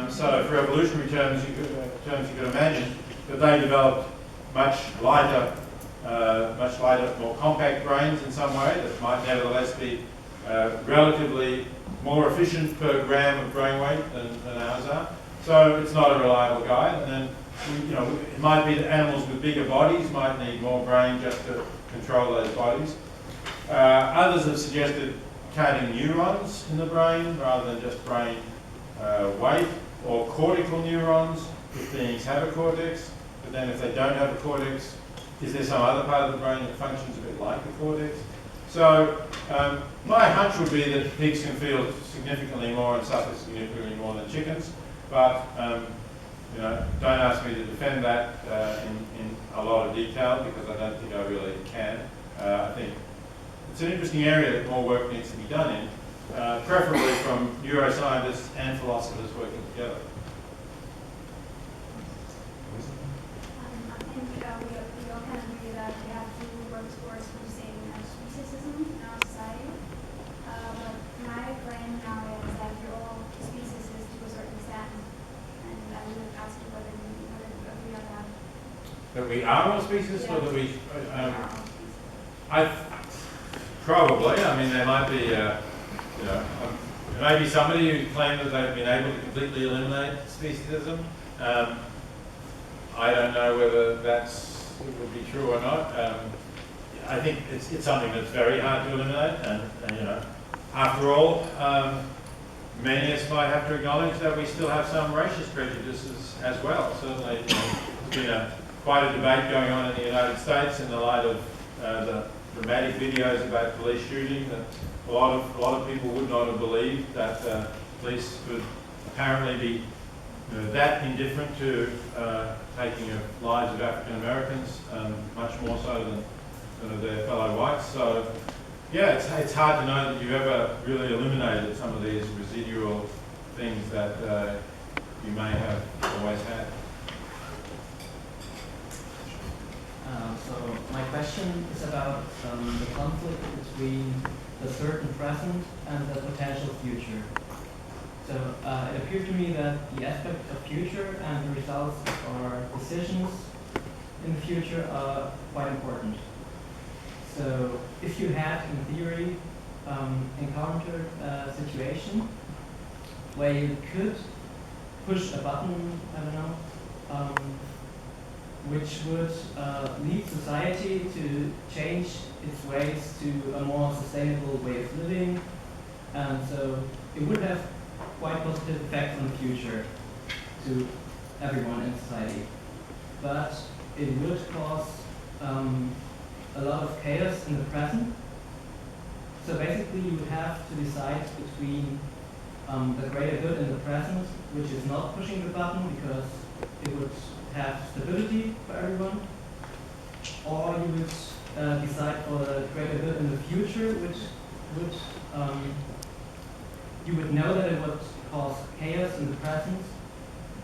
So for evolutionary terms, you could imagine that they developed much lighter, more compact brains in some way that might nevertheless be relatively more efficient per gram of brain weight than ours are. So it's not a reliable guide. And then, it might be that animals with bigger bodies might need more brain just to control those bodies. Others have suggested counting neurons in the brain rather than just brain weight, or cortical neurons if beings have a cortex. But then if they don't have a cortex, is there some other part of the brain that functions a bit like the cortex? So my hunch would be that pigs can feel significantly more and suffer significantly more than chickens. But don't ask me to defend that in a lot of detail, because I don't think I really can. I think it's an interesting area that more work needs to be done in, preferably from neuroscientists and philosophers working together. I think we all kind of agree that we have to work towards reducing speciesism in our society. But my claim now is that we're all species to a certain extent, and I would ask you whether you agree on that. That we are all species, Yeah. or that we? We're all species. Probably. I mean, there might be, there may be somebody who claimed that they've been able to completely eliminate speciesism. I don't know whether that would be true or not. I think it's something that's very hard to eliminate, and after all, many of us might have to acknowledge that we still have some racist prejudices as well. Certainly, there's been quite a debate going on in the United States in the light of the dramatic videos about police shooting, that a lot of people would not have believed that police could apparently be that indifferent to taking the lives of African Americans, much more so than of their fellow whites. So yeah, it's hard to know that you've ever really eliminated some of these residual things that you may have always had. So my question is about the conflict between the certain present and the potential future. So it appeared to me that the aspect of future and the results of our decisions in the future are quite important. So if you had, in theory, encountered a situation where you could push a button, I don't know, which would lead society to change its ways to a more sustainable way of living, and so it would have quite positive effects on the future to everyone in society. But it would cause a lot of chaos in the present. So basically you would have to decide between the greater good in the present, which is not pushing the button because it would have stability for everyone, or you would decide for the greater good in the future, which would you would know that it would cause chaos in the present,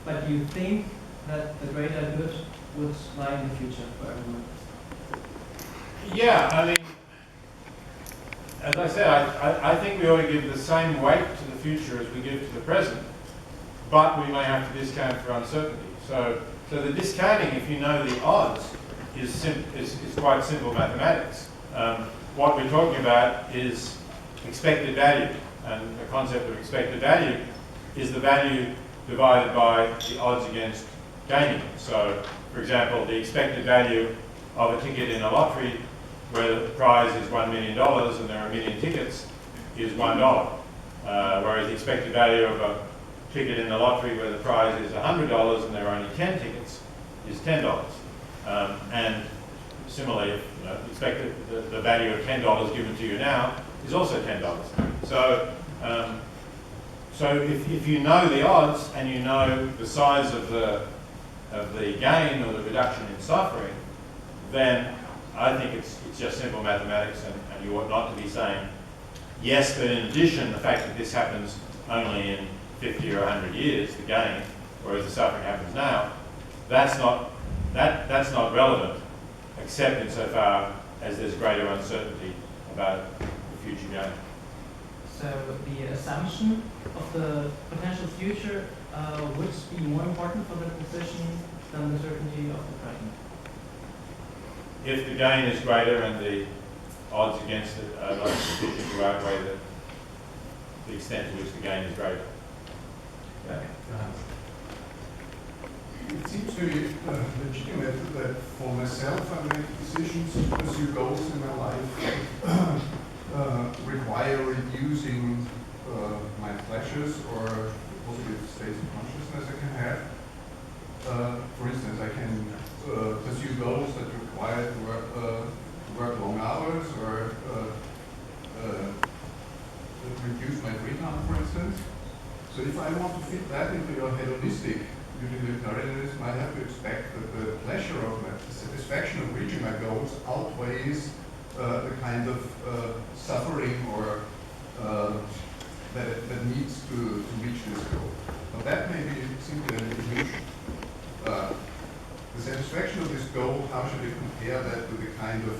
but you think that the greater good would lie in the future for everyone. Yeah, I mean, as I said, I think we ought to give the same weight to the future as we give to the present, but we may have to discount for uncertainty. So the discounting, if you know the odds, is quite simple mathematics. What we're talking about is expected value, and the concept of expected value is the value divided by the odds against gaining. So, for example, the expected value of a ticket in a lottery where the prize is $1 million and there are 1 million tickets is $1. Whereas the expected value of a ticket in the lottery where the prize is $100 and there are only 10 tickets is $10. And similarly, the value of $10 given to you now is also $10. So if you know the odds and you know the size of the gain or the reduction in suffering, then I think it's just simple mathematics, and you ought not to be saying, yes, but in addition, the fact that this happens only in 50 or 100 years, the gain, whereas the suffering happens now, that's not relevant, except insofar as there's greater uncertainty about the future gain. So the assumption of the potential future would be more important for the decision than the certainty of the present. If the gain is greater and the odds against it are not sufficient to outweigh the extent to which the gain is greater. Yeah. It seems to me legitimate that for myself I make decisions to pursue goals in my life require reducing my pleasures or positive states of consciousness I can have. For instance, I can pursue goals that require to work long hours or reduce my free time, for instance. So if I want to fit that into your hedonistic utilitarianism, I have to expect that the pleasure of the satisfaction of reaching my goals outweighs the kind of suffering or that needs to reach this goal. But that may be simply an illusion. The satisfaction of this goal, how should we compare that to the kind of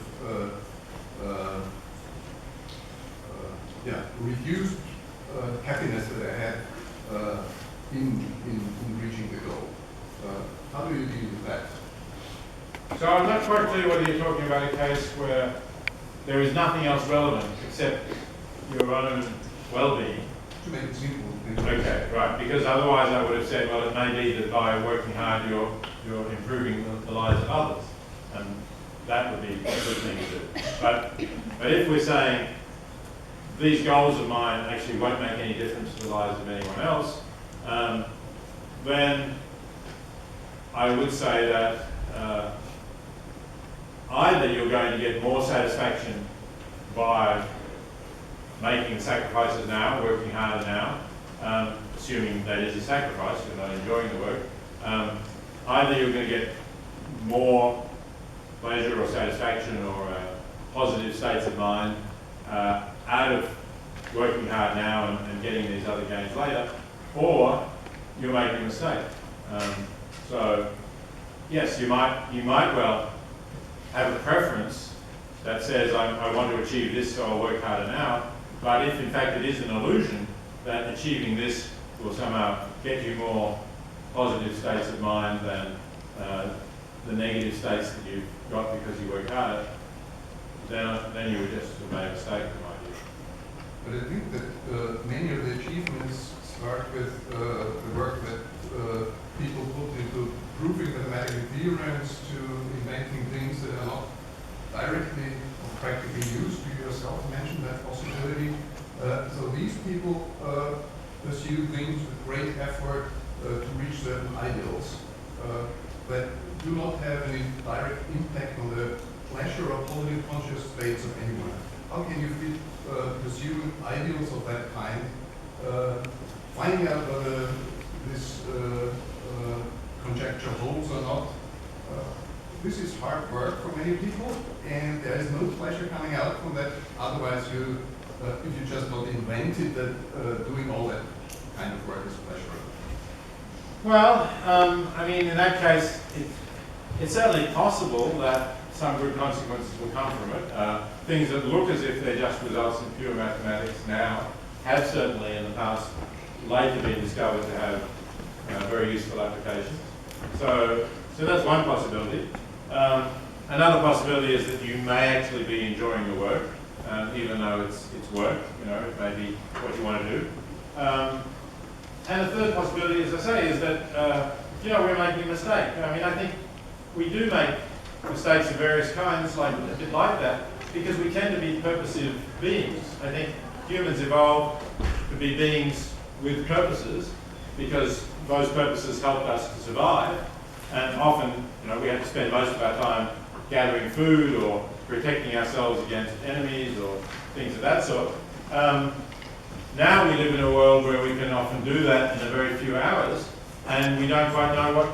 reduced happiness that I had in reaching the goal? How do you deal with that? So I'm not quite clear whether you're talking about a case where there is nothing else relevant except your own well-being. To make it simple. Okay, right. Because otherwise I would have said, well, it may be that by working hard you're improving the lives of others, and that would be a good thing to do. But if we're saying these goals of mine actually won't make any difference to the lives of anyone else, then I would say that either you're going to get more satisfaction by making sacrifices now, working harder now, assuming that is a sacrifice, you're not enjoying the work. Either you're going to get more pleasure or satisfaction or positive states of mind out of working hard now and getting these other gains later, or you're making a mistake. So yes, you might well have a preference that says I want to achieve this, so I'll work harder now. But if in fact it is an illusion that achieving this will somehow get you more positive states of mind than the negative states that you've got because you work harder, then you would just have made a mistake in my view. But I think that many of the achievements start with the work that people put into proving mathematical theorems to inventing things that are not directly or practically used. You yourself mentioned that possibility. So these people pursue things with great effort to reach certain ideals that do not have any direct impact on the pleasure or positive conscious states of anyone. How can you pursue ideals of that kind, finding out whether this conjecture holds or not? This is hard work for many people, and there is no pleasure coming out from that. Otherwise, if you just not invented that doing all that kind of work is pleasurable. Well, I mean, in that case, it's certainly possible that some good consequences will come from it. Things that look as if they're just results in pure mathematics now have certainly in the past later been discovered to have very useful applications. So that's one possibility. Another possibility is that you may actually be enjoying your work, even though it's work. It may be what you want to do. And the third possibility, as I say, is that we're making a mistake. I mean, I think we do make mistakes of various kinds, like a bit like that, because we tend to be purposive beings. I think humans evolved to be beings with purposes because those purposes helped us to survive. And often, we have to spend most of our time gathering food or protecting ourselves against enemies or things of that sort. Now we live in a world where we can often do that in a very few hours, and we don't quite know what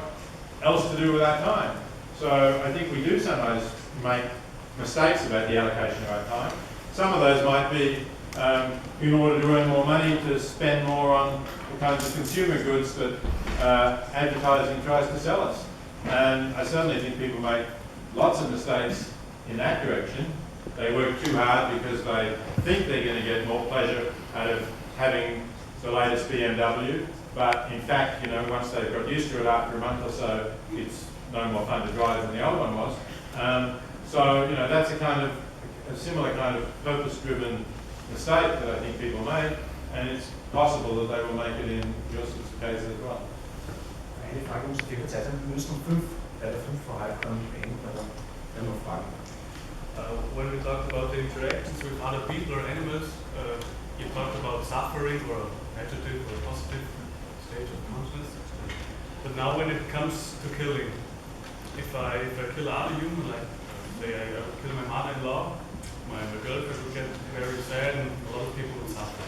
else to do with our time. So I think we do sometimes make mistakes about the allocation of our time. Some of those might be in order to earn more money, to spend more on the kinds of consumer goods that advertising tries to sell us. And I certainly think people make lots of mistakes in that direction. they work too hard because they think they're going to get more pleasure out of having the latest BMW, but in fact, you know, once they've got used to it after a month or so, it's no more fun to drive than the old one was. So, you know, that's a similar kind of purpose-driven mistake that I think people make, and it's possible that they will make it in your sorts of cases as well. Eine Frage, um so viel Zeit haben. Wir müssen um 5 vor halb beenden, aber wir haben noch Fragen. When we talked about the interactions with other people or animals, you talked about suffering or negative or positive state of consciousness. But now when it comes to killing, if I kill other human, like say I kill my mother-in-law, my girlfriend would get very sad and a lot of people would suffer.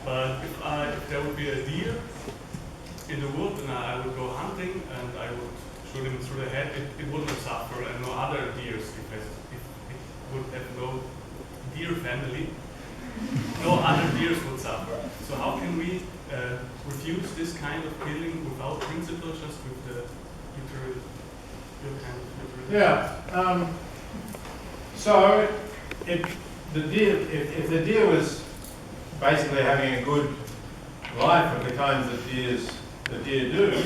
But if there would be a deer in the wood and I would go hunting and I would shoot him through the head, it would not suffer, and no other deers, if it would have no deer family, no other deers would suffer. So how can we refuse this kind of killing without principle, just with the literal? Yeah. So if the deer was basically having a good life of the kinds that deer do,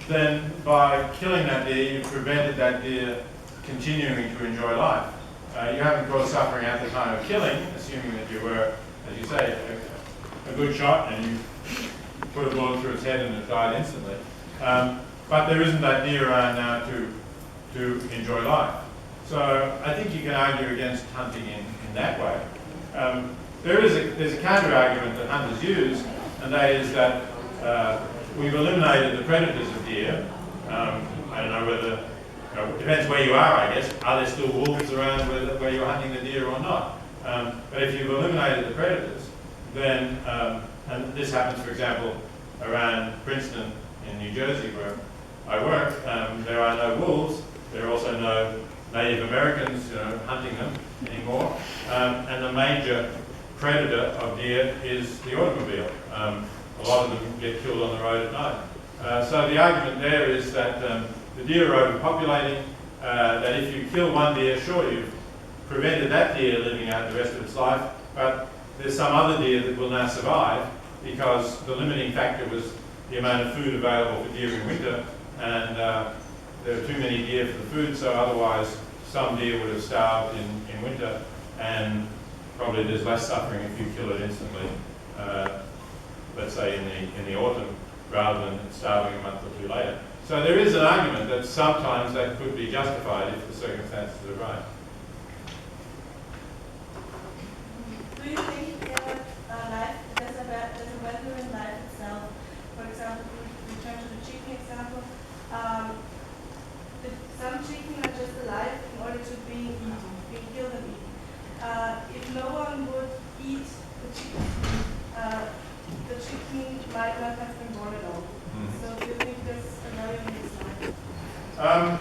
then by killing that deer, you prevented that deer continuing to enjoy life. You haven't caused suffering at the time of killing, assuming that you were, as you say, a good shot and you put a bullet through its head and it died instantly. But there isn't that deer around now to enjoy life. So I think you can argue against hunting in that way. There's a counter-argument that hunters use, and that is that we've eliminated the predators of deer. I don't know whether, it depends where you are, I guess. Are there still wolves around where you're hunting the deer or not? But if you've eliminated the predators, then, and this happens, for example, around Princeton in New Jersey, where I work, there are no wolves. There are also no Native Americans, hunting them anymore. And the major predator of deer is the automobile. A lot of them get killed on the road at night. So the argument there is that the deer are overpopulating, that if you kill one deer, sure, you've prevented that deer living out the rest of its life, but there's some other deer that will now survive because the limiting factor was the amount of food available for deer in winter, and there are too many deer for the food, so otherwise some deer would have starved in winter, and probably there's less suffering if you kill it instantly, let's say in the autumn, rather than starving a month or two later. So there is an argument that sometimes that could be justified if the circumstances are right. Do you think life, there's a value in life itself? For example, we return to the chicken example. Some chicken are just alive in order to be eaten, being killed and eaten. If no one would eat the chicken might not have been born at all. So do you think there's a value in this life?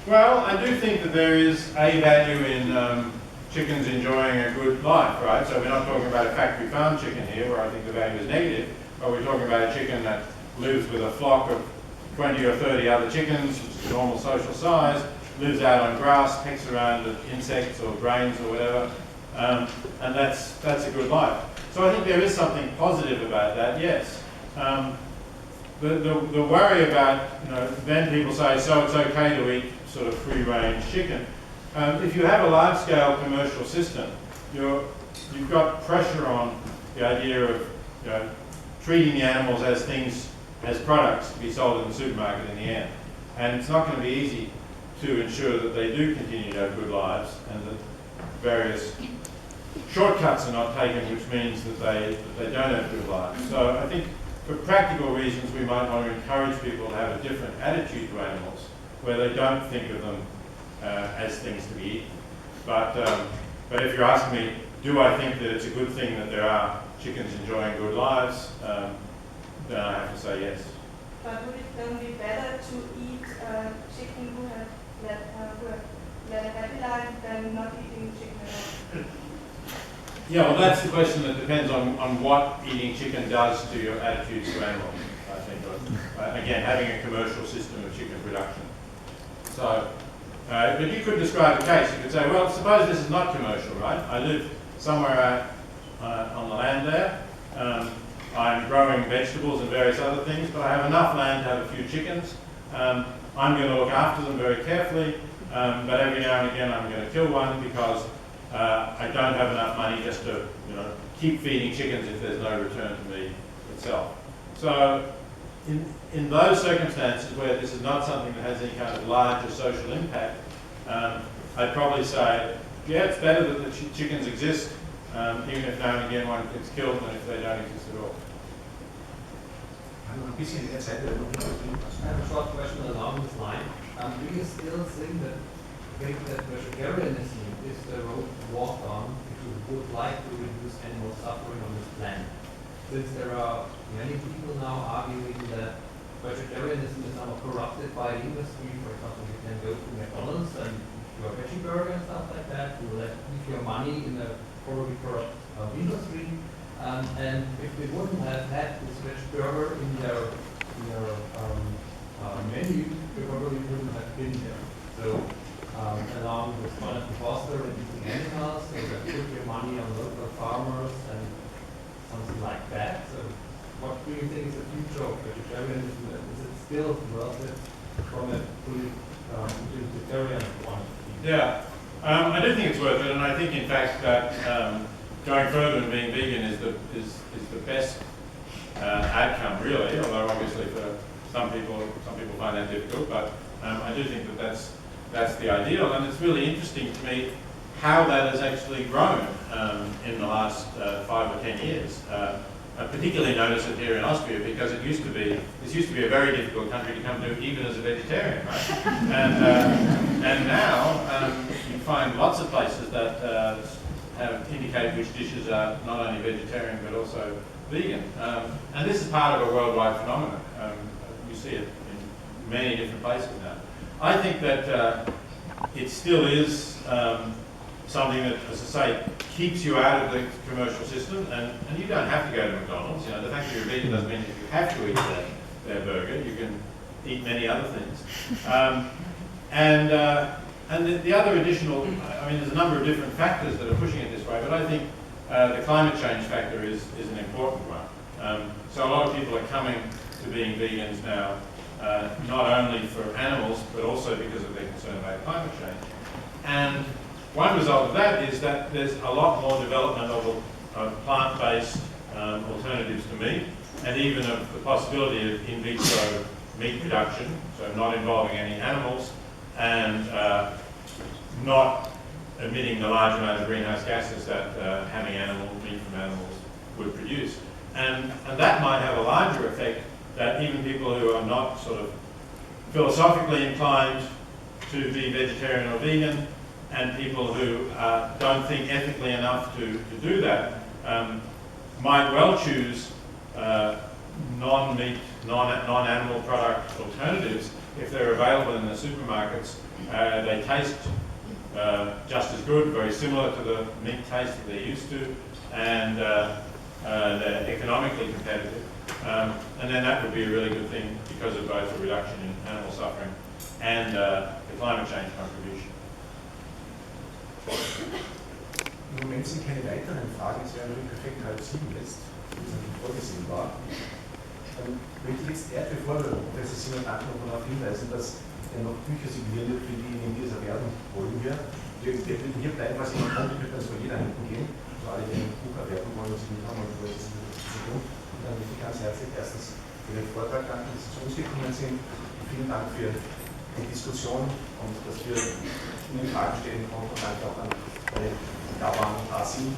Well, I do think that there is a value in chickens enjoying a good life, right? So we're not talking about a factory farm chicken here, where I think the value is negative, but we're talking about a chicken that lives with a flock of 20 or 30 other chickens, which is normal social size, lives out on grass, pecks around at insects or grains or whatever, and that's a good life. So I think there is something positive about that, yes. The worry about, then people say, so it's okay to eat sort of free-range chicken. If you have a large-scale commercial system, you've got pressure on the idea of treating the animals as things, as products to be sold in the supermarket in the end. And it's not going to be easy to ensure that they do continue to have good lives and that various shortcuts are not taken, which means that they don't have good lives. So I think for practical reasons, we might want to encourage people to have a different attitude to animals, where they don't think of them as things to be eaten. But if you're asking me, do I think that it's a good thing that there are chickens enjoying good lives, then I have to say yes. But would it then be better to eat chicken who have led a happy life than not eating chicken at all? Yeah, well, that's the question that depends on what eating chicken does to your attitudes to animals, I think. Again, having a commercial system of chicken production. So, but you could describe a case. You could say, well, suppose this is not commercial, right? I live somewhere on the land there. I'm growing vegetables and various other things, but I have enough land to have a few chickens. I'm going to look after them very carefully, but every now and again I'm going to kill one because I don't have enough money just to, keep feeding chickens if there's no return to me itself. So in those circumstances where this is not something that has any kind of larger social impact, I'd probably say, yeah, it's better that the chickens exist, even if now and again one gets killed than if they don't exist at all. I have a short question along this line. Do you still think that vegetarianism is the road walked on if you would like to reduce animal suffering on this planet? Since there are many people now arguing that vegetarianism is somehow corrupted by the industry. For example, you can go to McDonald's and your veggie burger and stuff like that. You will leave your money in a probably corrupt industry. And if they wouldn't have had this veg burger in their menu, they probably wouldn't have been there. So along with Jonathan Foster and eating animals, so that put your money on local farmers and something like that. So what do you think is the future of vegetarianism? Is it still worth it from a utilitarian point of view? Yeah, I do think it's worth it, and I think in fact that going further and being vegan is the best outcome, really. Although obviously for some people find that difficult, but I do think that that's the ideal, and it's really interesting to me how that has actually grown in the last 5 or 10 years. I particularly notice it here in Austria because this used to be a very difficult country to come to even as a vegetarian, right? And now you find lots of places that have indicated which dishes are not only vegetarian but also vegan. And this is part of a worldwide phenomenon. You see it in many different places now. I think that it still is something that, as I say, keeps you out of the commercial system, and you don't have to go to McDonald's. The fact that you're vegan doesn't mean that you have to eat their burger. You can eat many other things. And the other additional, there's a number of different factors that are pushing it this way, but I think the climate change factor is an important one. So a lot of people are coming to being vegans now, not only for animals, but also because of their concern about climate change. And one result of that is that there's a lot more development of plant-based alternatives to meat, and even of the possibility of in vitro meat production, so not involving any animals, and not emitting the large amount of greenhouse gases that having meat from animals would produce. And that might have a larger effect that even people who are not sort of philosophically inclined to be vegetarian or vegan, and people who don't think ethically enough to do that, might well choose non-meat, non-animal product alternatives if they're available in the supermarkets. They taste just as good, very similar to the meat taste that they're used to, and they're economically competitive. And then that would be a really good thing because of both a reduction in animal suffering and the climate change contribution. Im Moment sind keine weiteren Fragen, es wäre nur perfekt 6:30 jetzt, wie es vorgesehen war. Dann möchte ich jetzt bevor wir Professor Simon-Dank noch darauf hinweisen, dass er noch Bücher signieren wird für diejenigen, die es erwerben wollen. Wir würden hier bleiben, was immer kommt, wird dann so jeder hinten gehen, so alle, die ein Buch erwerben wollen und sie nicht haben, wollen das zu tun. Und dann möchte ich ganz herzlich erstens für den Vortrag danken, dass Sie zu uns gekommen sind. Vielen Dank für die Diskussion und dass wir Ihnen Fragen stellen konnten. Und danke auch an alle, die da waren und da sind.